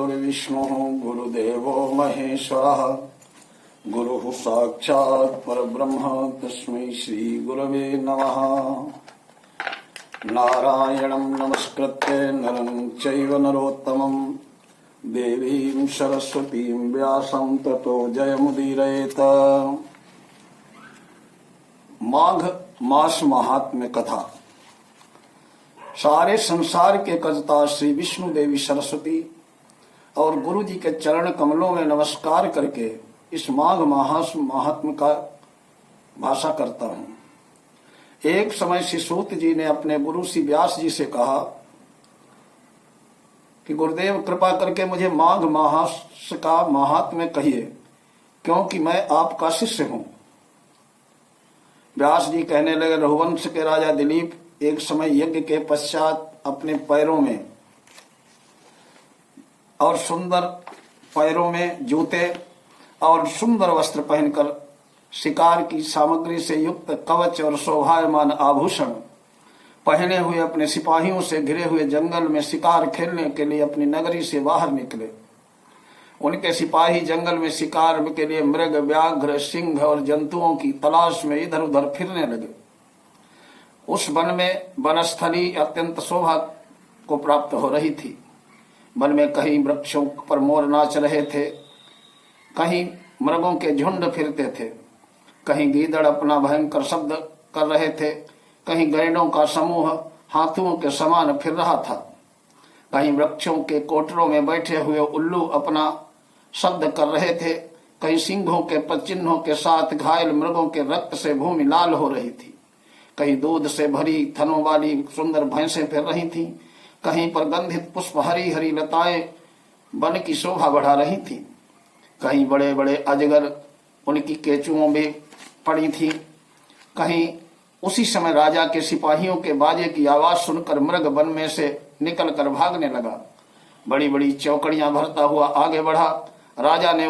गुरुर्विष्णुः गुरुदेवो महेश्वरः गुरुः साक्षात् परब्रह्म तस्मै श्रीगुरवे नमः। नारायणं नमस्कृत्य नरं चैव नरोत्तमं देवीं सरस्वतीं व्यासं ततो जयमुदीरयेत। माघ मास महात्म्य कथा। सारे संसार के कर्ता श्री विष्णु देवी सरस्वती और गुरु जी के चरण कमलों में नमस्कार करके इस माघ मास महात्म्य का भाषा करता हूँ। एक समय श्री सूत जी ने अपने गुरु श्री व्यास जी से कहा कि गुरुदेव कृपा करके मुझे माघ मास का महात्म्य कहिए, क्योंकि मैं आपका शिष्य हूँ। व्यास जी कहने लगे, रघुवंश के राजा दिलीप एक समय यज्ञ के पश्चात अपने पैरों में और सुंदर पैरों में जूते और सुंदर वस्त्र पहनकर शिकार की सामग्री से युक्त कवच और शोभायमान आभूषण पहने हुए अपने सिपाहियों से घिरे हुए जंगल में शिकार खेलने के लिए अपनी नगरी से बाहर निकले। उनके सिपाही जंगल में शिकार के लिए मृग, व्याघ्र, सिंह और जंतुओं की तलाश में इधर उधर फिरने लगे। उस वन में वनस्थली अत्यंत शोभा को प्राप्त हो रही थी। वन में कहीं वृक्षों पर मोर नाच रहे थे, कहीं मृगों के झुंड फिरते थे, कहीं गीदड़ अपना भयंकर शब्द कर रहे थे, कहीं गैंडों का समूह हाथियों के समान फिर रहा था, कहीं वृक्षों के कोटरों में बैठे हुए उल्लू अपना शब्द कर रहे थे, कहीं सिंहों के पदचिन्हों के साथ घायल मृगों के रक्त से भूमि लाल हो रही थी, कहीं दूध से भरी थनों वाली सुंदर भैंसें फिर रही थीं, कहीं पर गंधित पुष्प हरी हरी लताएं वन की शोभा बढ़ा रही थीं, कहीं बड़े बड़े अजगर उनकी केचुओं में पड़ी थी, कहीं उसी समय राजा के सिपाहियों के बाजे की आवाज सुनकर मृग वन में से निकलकर भागने लगा। बड़ी बड़ी चौकड़ियां भरता हुआ आगे बढ़ा। राजा ने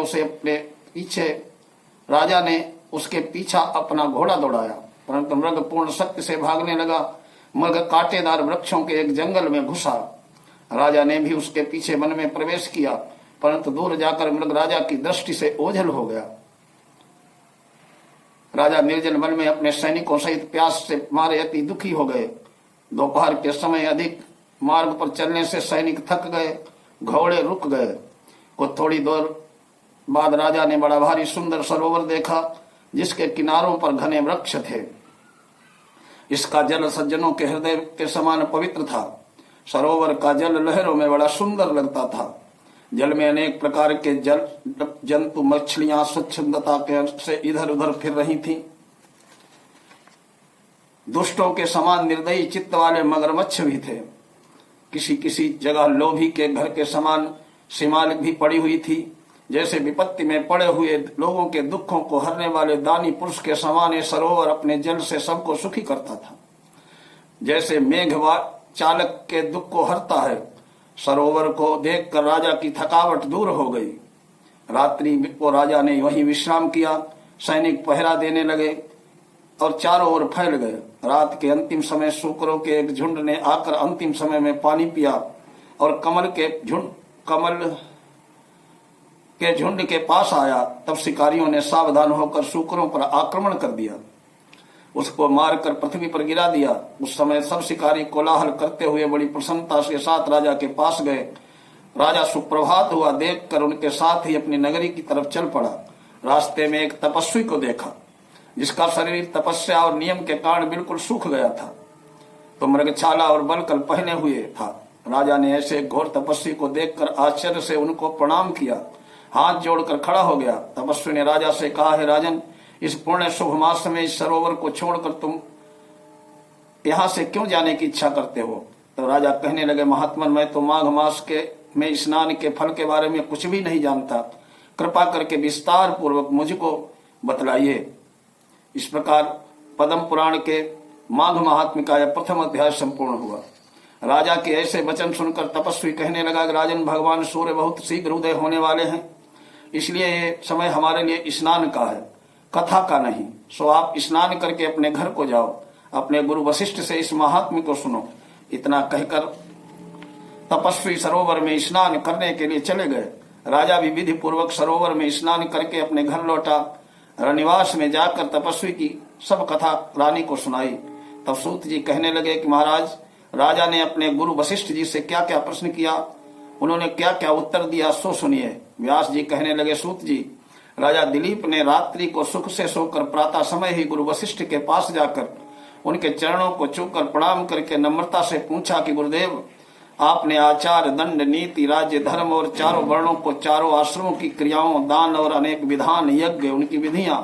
उसके पीछा अपना घोड़ा दौड़ाया, परंतु मृग पूर्ण शक्ति से भागने लगा। मृग कांटेदार वृक्षों के एक जंगल में घुसा। राजा ने भी उसके पीछे वन में प्रवेश किया, परंतु दूर जाकर मृग राजा की दृष्टि से ओझल हो गया। राजा निर्जन वन में अपने सैनिकों सहित प्यास से मारे अति दुखी हो गए। दोपहर के समय अधिक मार्ग पर चलने से सैनिक थक गए, घोड़े रुक गए। कुछ थोड़ी देर बाद राजा ने बड़ा भारी सुंदर सरोवर देखा, जिसके किनारों पर घने वृक्ष थे। इसका जल सज्जनों के हृदय के समान पवित्र था। सरोवर का जल लहरों में बड़ा सुंदर लगता था। जल में अनेक प्रकार के जंतु मछलियां स्वच्छंदता के से इधर उधर फिर रही थीं। दुष्टों के समान निर्दयी चित्त वाले मगरमच्छ भी थे। किसी किसी जगह लोभी के घर के समान सिमाल भी पड़ी हुई थी। जैसे विपत्ति में पड़े हुए लोगों के दुखों को हरने वाले दानी पुरुष के समान ये सरोवर अपने जल से सबको सुखी करता था। जैसे मेघ चालक के दुख को हरता है, सरोवर को देखकर राजा की थकावट दूर हो गई। रात्रि को राजा ने वहीं विश्राम किया। सैनिक पहरा देने लगे और चारों ओर फैल गए। रात के अंतिम समय सूकरों के एक झुंड ने आकर अंतिम समय में पानी पिया और कमल के झुंड के पास आया। तब शिकारियों ने सावधान होकर सूकरों पर आक्रमण कर दिया, उसको मारकर पृथ्वी पर गिरा दिया। उस समय सब शिकारी कोलाहल करते हुए बड़ी प्रसन्नता के साथ राजा के पास गए। राजा सुप्रभात हुआ देखकर उनके साथ ही अपनी नगरी की तरफ चल पड़ा। रास्ते में एक तपस्वी को देखा, जिसका शरीर तपस्या और नियम के कारण बिल्कुल सूख गया था, तो मृगछाला और बलकल पहने हुए था। राजा ने ऐसे घोर तपस्वी को देखकर आश्चर्य से उनको प्रणाम किया, हाथ जोड़कर खड़ा हो गया। तपस्वी ने राजा से कहा, है राजन, इस पुण्य शुभ मास में इस सरोवर को छोड़कर तुम यहाँ से क्यों जाने की इच्छा करते हो? तो राजा कहने लगे, महात्मन, मैं तो माघ मास में स्नान के फल के बारे में कुछ भी नहीं जानता। कृपा करके विस्तार पूर्वक मुझको बतलाइए। इस प्रकार पद्म पुराण के माघ महात्म्य का यह प्रथम अध्याय संपूर्ण हुआ। राजा के ऐसे वचन सुनकर तपस्वी कहने लगा, राजन, भगवान सूर्य बहुत शीघ्र उदय होने वाले हैं, इसलिए ये समय हमारे लिए स्नान का है, कथा का नहीं। सो आप स्नान करके अपने घर को जाओ, अपने गुरु वशिष्ठ से इस महात्म्य को सुनो। इतना कहकर तपस्वी सरोवर में स्नान करने के लिए चले गए। राजा भी विधि पूर्वक सरोवर में स्नान करके अपने घर लौटा। रनिवास में जाकर तपस्वी की सब कथा रानी को सुनाई। तब सूत जी कहने लगे कि महाराज, राजा ने अपने गुरु वशिष्ठ जी से क्या क्या प्रश्न किया, उन्होंने क्या क्या उत्तर दिया, सो सुनिए। व्यास जी कहने लगे, सूत जी, राजा दिलीप ने रात्रि को सुख से सोकर प्रातः समय ही गुरु वशिष्ठ के पास जाकर उनके चरणों को छूकर प्रणाम करके नम्रता से पूछा कि गुरुदेव, आपने आचार, दंड, नीति, राज्य, धर्म और चारों वर्णों को, चारों आश्रमों की क्रियाओं, दान और अनेक विधान, यज्ञ, उनकी विधियां,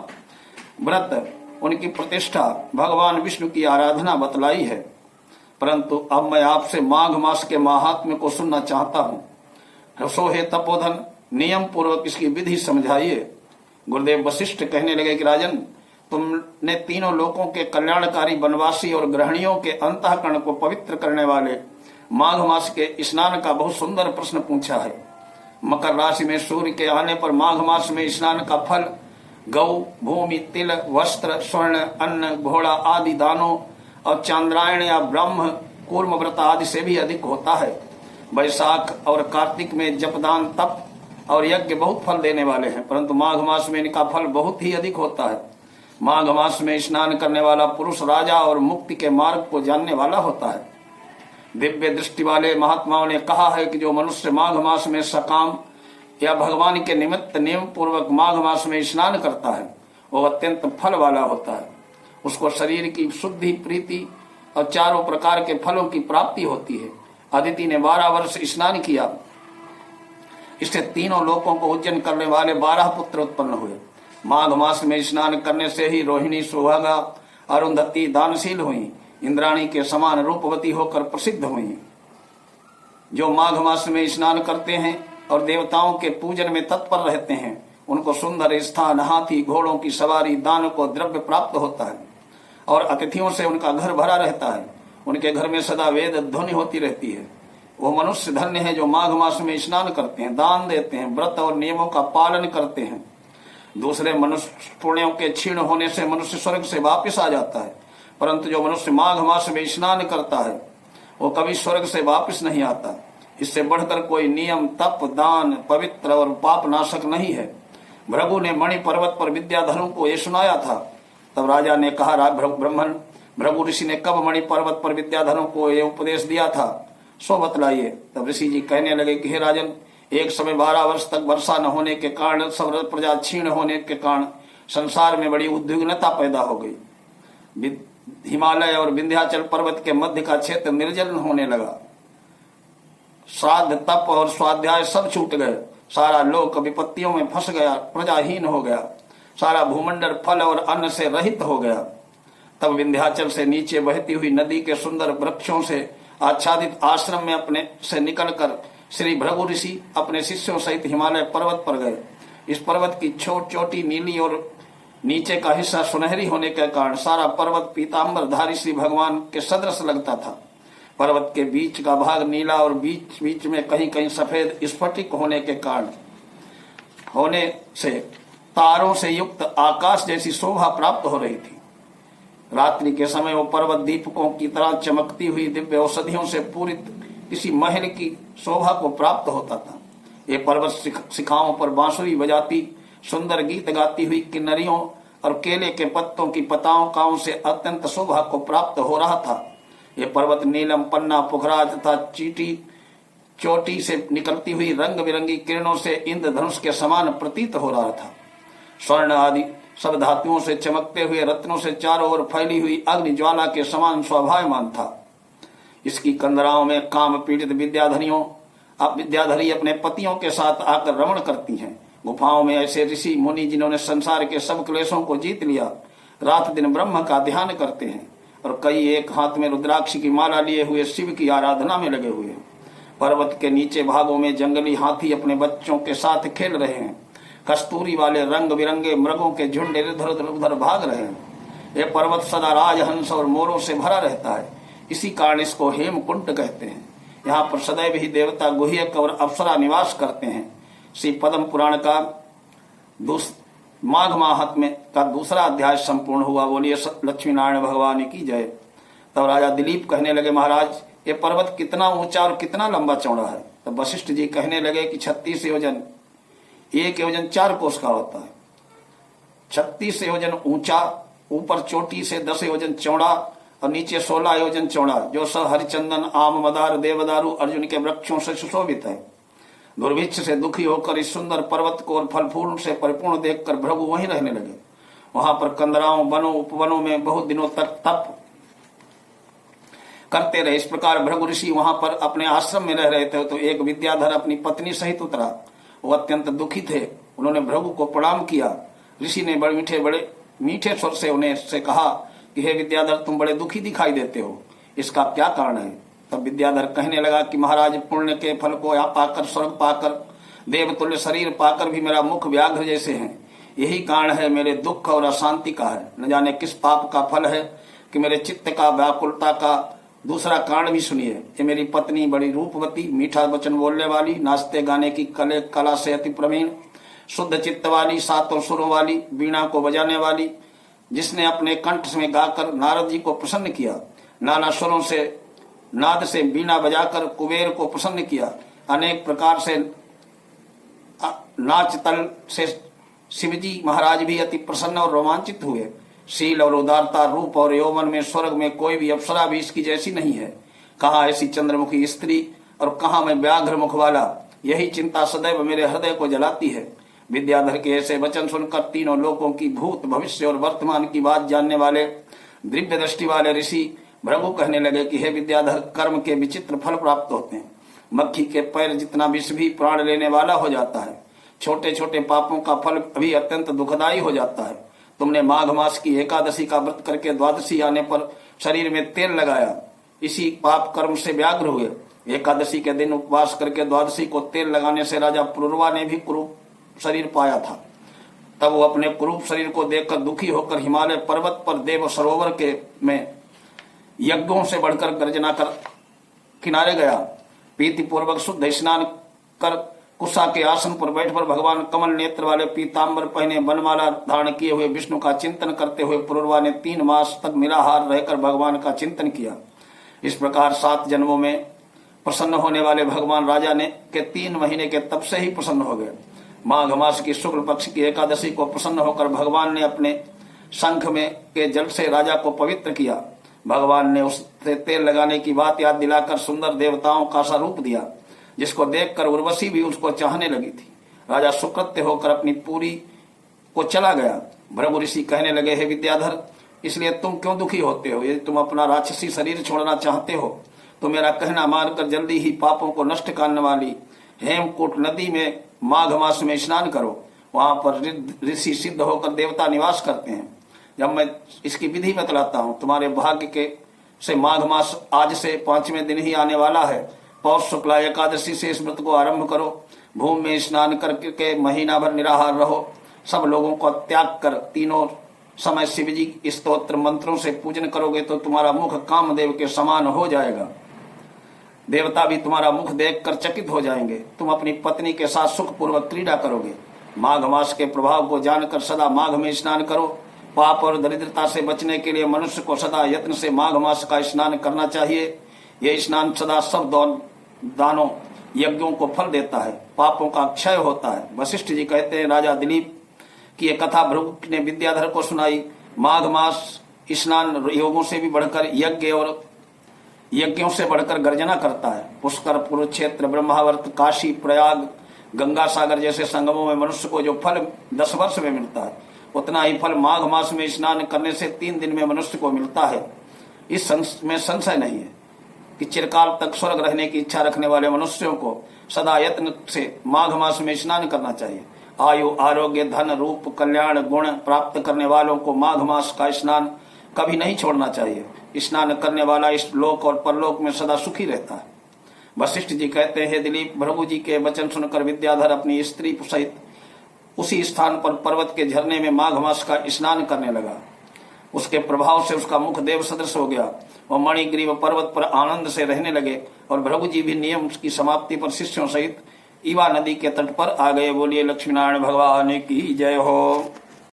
व्रत, उनकी प्रतिष्ठा, भगवान विष्णु की आराधना बतलाई है। परंतु अब मैं आपसे माघ मास के महात्म्य को सुनना चाहता हूँ। सो हे तपोधन, नियम पूर्वक इसकी विधि समझाइए। गुरुदेव वशिष्ठ कहने लगे कि राजन, तुमने तीनों लोकों के कल्याणकारी वनवासी और गृहणियों के अंतःकरण को पवित्र करने वाले माघ मास के स्नान का बहुत सुंदर प्रश्न पूछा है। मकर राशि में सूर्य के आने पर माघ मास में स्नान का फल गौ, भूमि, तिल, वस्त्र, स्वर्ण, अन्न, घोड़ा आदि दानों और चांद्रायण या ब्रह्म कूर्म व्रत आदि से भी अधिक होता है। वैशाख और कार्तिक में जपदान, तप और यज्ञ बहुत फल देने वाले हैं, परंतु माघ मास में इनका फल बहुत ही अधिक होता है। माघ मास में स्नान करने वाला पुरुष राजा और मुक्ति के मार्ग को जानने वाला होता है। दिव्य दृष्टि वाले महात्माओं ने कहा है कि जो मनुष्य माघ मास में सकाम या भगवान के निमित्त नियम पूर्वक माघ मास में स्नान करता है, वो अत्यंत फल वाला होता है। उसको शरीर की शुद्धि, प्रीति और चारों प्रकार के फलों की प्राप्ति होती है। अदिति ने 12 वर्ष स्नान किया, इससे तीनों लोकों को उज्जैन करने वाले 12 पुत्र उत्पन्न हुए। माघ मास में स्नान करने से ही रोहिणी, सुहागा, अरुंधति दानशील हुई, इंद्राणी के समान रूपवती होकर प्रसिद्ध हुई। जो माघ मास में स्नान करते हैं और देवताओं के पूजन में तत्पर रहते हैं, उनको सुंदर स्थान, हाथी, घोड़ों की सवारी, दान को द्रव्य प्राप्त होता है और अतिथियों से उनका घर भरा रहता है। उनके घर में सदा वेद ध्वनि होती रहती है। वो मनुष्य धन्य है जो माघ मास में स्नान करते हैं, दान देते हैं, व्रत और नियमों का पालन करते हैं। दूसरे मनुष्य पुण्यों के क्षीण होने से मनुष्य स्वर्ग से वापस आ जाता है, परंतु जो मनुष्य माघ मास में स्नान करता है वो कभी स्वर्ग से वापस नहीं आता। इससे बढ़कर कोई नियम, तप, दान, पवित्र और पाप नाशक नहीं है। भृगु ने मणि पर्वत पर विद्याधरों को ये सुनाया था। तब राजा ने कहा, ब्राह्मण, भृगु ऋषि ने कब मणि पर्वत पर विद्याधरों को ये उपदेश दिया था, सो बतलाइए। तब ऋषि जी कहने लगे कि हे राजन, एक समय 12 वर्ष तक वर्षा न होने के कारण, सब प्रजा क्षीण होने के कारण संसार में बड़ी उद्विग्नता पैदा हो गई। हिमालय और विंध्याचल पर्वत के मध्य का क्षेत्र निर्जल होने लगा। श्राद्ध, तप और स्वाध्याय सब छूट गए। सारा लोक विपत्तियों में फंस गया, प्रजाहीन हो गया। सारा भूमंडल फल और अन्न से रहित हो गया। तब विंध्याचल से नीचे बहती हुई नदी के सुंदर वृक्षों से आच्छादित आश्रम में अपने से निकलकर श्री भृगु ऋषि अपने शिष्यों सहित हिमालय पर्वत पर गए। इस पर्वत की चोटी नीली और नीचे का हिस्सा सुनहरी होने के कारण सारा पर्वत पीताम्बरधारी श्री भगवान के सदृश लगता था। पर्वत के बीच का भाग नीला और बीच बीच में कहीं कहीं सफेद स्फटिक होने के कारण होने से तारों से युक्त आकाश जैसी शोभा प्राप्त हो रही थी। रात्रि के समय वो पर्वत दीपकों की तरह चमकती हुई दिव्य औषधियों से पूरित किसी महल की शोभा को प्राप्त होता था। ये पर्वत शिखाओं पर बांसुरी बजाती, सुंदर गीत गाती हुई किन्नरियों और केले के पत्तों की पताकाओं से अत्यंत शोभा को प्राप्त हो रहा था। ये पर्वत नीलम, पन्ना, पुखराज तथा चोटी से निकलती हुई रंग बिरंगी किरणों से इंद्रधनुष के समान प्रतीत हो रहा था। स्वर्ण आदि सब धातुओं से चमकते हुए रत्नों से चारों ओर फैली हुई अग्नि ज्वाला के समान शोभायमान था। इसकी कंदराओं में काम पीड़ित विद्याधरी अपने पतियों के साथ आकर रमण करती हैं। गुफाओं में ऐसे ऋषि मुनि जिन्होंने संसार के सब क्लेशों को जीत लिया, रात दिन ब्रह्म का ध्यान करते हैं और कई एक हाथ में रुद्राक्ष की माला लिए हुए शिव की आराधना में लगे हुए हैं। पर्वत के नीचे भागों में जंगली हाथी अपने बच्चों के साथ खेल रहे हैं। कस्तूरी वाले रंग बिरंगे मृगों के झुंड इधर उधर भाग रहे हैं। यह पर्वत सदा राजहंस और मोरों से भरा रहता है, इसी कारण इसको हेमकुंड कहते हैं। यहाँ पर सदैव ही देवता, गुह्यक और अप्सरा निवास करते हैं। श्री पद्म पुराण का माघ महात्म्य का दूसरा अध्याय संपूर्ण हुआ। बोलिए लक्ष्मी नारायण भगवान की जय। तब राजा दिलीप कहने लगे, महाराज ये पर्वत कितना ऊंचा और कितना लंबा चौड़ा है। तो वशिष्ठ जी कहने लगे कि 36 योजन, 1 योजन 4 कोस का होता है। 36 योजन ऊंचा, ऊपर चोटी से 10 योजन चौड़ा और नीचे 16 योजन चौड़ा, जो सब हरिचंदन, आम, मदार, देवदारू, अर्जुन के वृक्षों से सुशोभित है। दुर्भिक्ष से दुखी होकर इस सुंदर पर्वत को और फल फूल से परिपूर्ण देखकर भृगु वहीं रहने लगे। वहां पर कंदराओं, वनों, उपवनों में बहुत दिनों तक तप करते रहे। इस प्रकार भृगु ऋषि वहां पर अपने आश्रम में रह रहे थे। तो एक विद्याधर अपनी पत्नी सहित उतरा। वो अत्यंत दुखी थे। उन्होंने भृगु को प्रणाम किया। ऋषि ने बड़े मीठे स्वर से उन्हें से कहा कि हे विद्याधर, तुम बड़े दुखी दिखाई देते हो, इसका क्या कारण है? तब विद्याधर कहने लगा कि महाराज, पुण्य के फल को पाकर, स्वर्ग पाकर, देवतुल्य शरीर पाकर भी मेरा मुख व्याघ्र जैसे है। यही कारण है मेरे दुख और अशांति का है। न जाने किस पाप का फल है कि मेरे चित्त का व्याकुलता का। दूसरा कारण भी सुनिए। ये मेरी पत्नी बड़ी रूपवती, मीठा वचन बोलने वाली, नाचते गाने की कला से अति प्रवीण, शुद्ध चित्त वाली, 7 सुरों वाली, वीणा को बजाने वाली, जिसने अपने कंठ में गाकर नारद जी को प्रसन्न किया, नाना सुरों से नाद से वीणा बजाकर कुबेर को प्रसन्न किया, अनेक प्रकार से नाच तल से शिवजी महाराज भी अति प्रसन्न और रोमांचित हुए। शील और उदारता, रूप और यौवन में स्वर्ग में कोई भी अप्सरा भी इसकी जैसी नहीं है। कहाँ ऐसी चंद्रमुखी स्त्री और कहाँ मैं व्याघ्र मुख वाला। यही चिंता सदैव मेरे हृदय को जलाती है। विद्याधर के ऐसे वचन सुनकर तीनों लोकों की भूत, भविष्य और वर्तमान की बात जानने वाले दिव्य दृष्टि वाले ऋषि भृगु कहने लगे कि हे विद्याधर, कर्म के विचित्र फल प्राप्त होते हैं। मक्खी के पैर जितना विष भी प्राण लेने वाला हो जाता है। छोटे छोटे पापों का फल भी अत्यंत दुखदायी हो जाता है। तुमने माघ मास की एकादशी का व्रत करके द्वादशी आने पर शरीर में तेल लगाया, इसी पाप कर्म से व्याघ्र हुए। एकादशी के दिन उपवास करके द्वादशी को तेल लगाने से राजा पुरुरवा ने भी कुरूप शरीर पाया था। तब वो अपने कुरूप शरीर को देखकर दुखी होकर हिमालय पर्वत पर देव सरोवर के में यज्ञों से बढ़कर गर्जना कर किनारे गया। प्रीति पूर्वक शुद्ध स्नान कर कुशा के आसन पर बैठकर भगवान कमल नेत्र वाले पीताम्बर पहने वनमाला धारण किए हुए विष्णु का चिंतन करते हुए पुरुरवा ने 3 मास तक निराहार रहकर भगवान का चिंतन किया। इस प्रकार 7 जन्मों में प्रसन्न होने वाले भगवान राजा ने के 3 महीने के तप से ही प्रसन्न हो गए। माघ मास की शुक्ल पक्ष की एकादशी को प्रसन्न होकर भगवान ने अपने शंख में के जल से राजा को पवित्र किया। भगवान ने उससे तेल लगाने की बात याद दिलाकर सुंदर देवताओं का सा रूप दिया, जिसको देखकर उर्वशी भी उसको चाहने लगी थी। राजा सुकृत्य होकर अपनी पूरी को चला गया। भृगु ऋषि कहने लगे, हे विद्याधर, इसलिए तुम क्यों दुखी होते हो? यदि तुम अपना राक्षसी शरीर छोड़ना चाहते हो तो मेरा कहना मानकर जल्दी ही पापों को नष्ट करने वाली हेमकूट नदी में माघ मास में स्नान करो। वहां पर ऋषि सिद्ध होकर देवता निवास करते हैं। जब मैं इसकी विधि बतलाता हूँ, तुम्हारे भाग्य के से माघ मास आज से 5वें दिन ही आने वाला है। पौष शुक्ला एकादशी से इस व्रत को आरंभ करो। भूमि में स्नान करके महीना भर निराहार रहो। सब लोगों को त्याग कर तीनों समय शिवजी स्तोत्र मंत्रों से पूजन करोगे तो तुम्हारा मुख कामदेव के समान हो जाएगा। देवता भी तुम्हारा मुख देखकर चकित हो जाएंगे। तुम अपनी पत्नी के साथ सुखपूर्वक क्रीड़ा करोगे। माघ मास के प्रभाव को जानकर सदा माघ में स्नान करो। पाप और दरिद्रता से बचने के लिए मनुष्य को सदा यत्न से माघ मास का स्नान करना चाहिए। यह स्नान सदा सब दानों यज्ञों को फल देता है, पापों का क्षय होता है। वशिष्ठ जी कहते हैं, राजा दिलीप की यह कथा भृगु ने विद्याधर को सुनाई। माघ मास स्नान योगों से भी बढ़कर यज्ञ और यज्ञों से बढ़कर गर्जना करता है। पुष्कर, कुरुक्षेत्र, ब्रह्मावर्त, काशी, प्रयाग, गंगा सागर जैसे संगमों में मनुष्य को जो फल 10 वर्ष में मिलता है, उतना ही फल माघ मास में स्नान करने से 3 दिन में मनुष्य को मिलता है। इस में संशय नहीं है कि चिरकाल तक स्वर्ग रहने की इच्छा रखने वाले मनुष्यों को सदा यत्न से माघ मास में स्नान करना चाहिए। आयु, आरोग्य, धन, रूप, कल्याण, गुण प्राप्त करने वालों को माघ मास का स्नान कभी नहीं छोड़ना चाहिए। स्नान करने वाला इस लोक और परलोक में सदा सुखी रहता है। वशिष्ठ जी कहते हैं, दिलीप, भृगु जी के वचन सुनकर विद्याधर अपनी स्त्री सहित उसी स्थान पर पर्वत के झरने में माघ मास का स्नान करने लगा। उसके प्रभाव से उसका मुख देव सदृश हो गया। वह मणिग्रीव पर्वत पर आनंद से रहने लगे और भृगु जी भी नियम की समाप्ति पर शिष्यों सहित ईवा नदी के तट पर आ गए। बोलिए लक्ष्मीनारायण भगवान की जय हो।